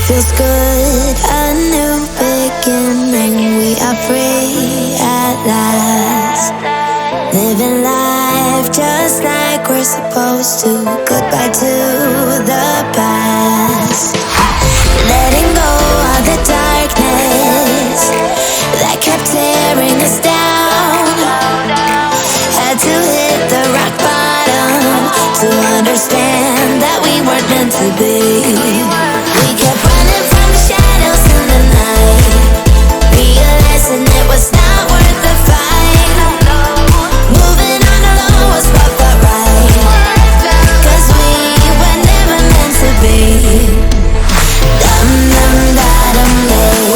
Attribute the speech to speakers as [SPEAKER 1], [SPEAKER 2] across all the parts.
[SPEAKER 1] Feels good, a new beginning. We are free at last, living life just like we're supposed to. Goodbye to the past, letting go of the darkness that kept tearing us down. Had to hit the rock bottom to understand that we weren't meant to be. We kept running from the shadows in the night, realizing it was not worth the fight. Moving on alone was what felt right, 'cause we were never meant to be. Dum dum da dum day,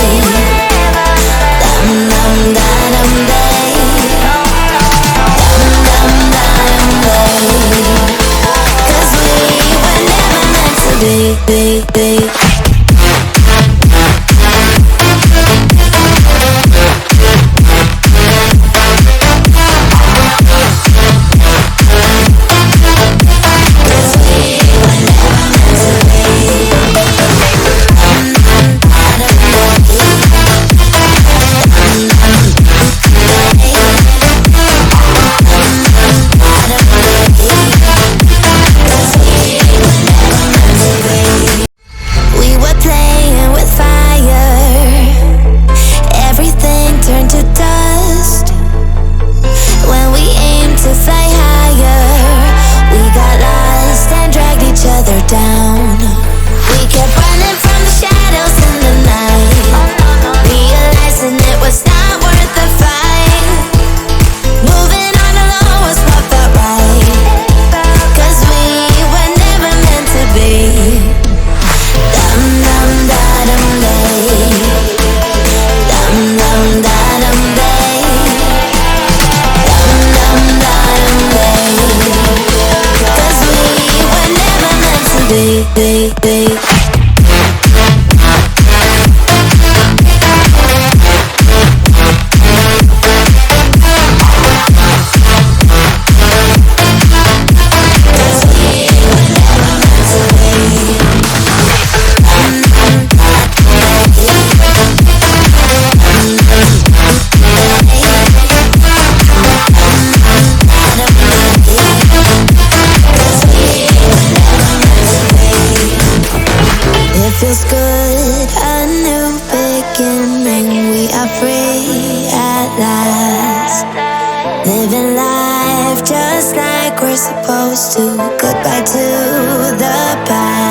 [SPEAKER 1] dum dum da dum day, dum dum da dum day, 'cause we were never meant to be. Down. We kept running from the shadows in the night, realizing it was not worth the fight. Moving on alone was what felt right, 'cause we were never meant to be. Dum dum da dum day, dum dum da dum day, dum dum da dum day, 'cause we were never meant to be. Feels good, a new beginning. We are free at last, living life just like we're supposed to. Goodbye to the past.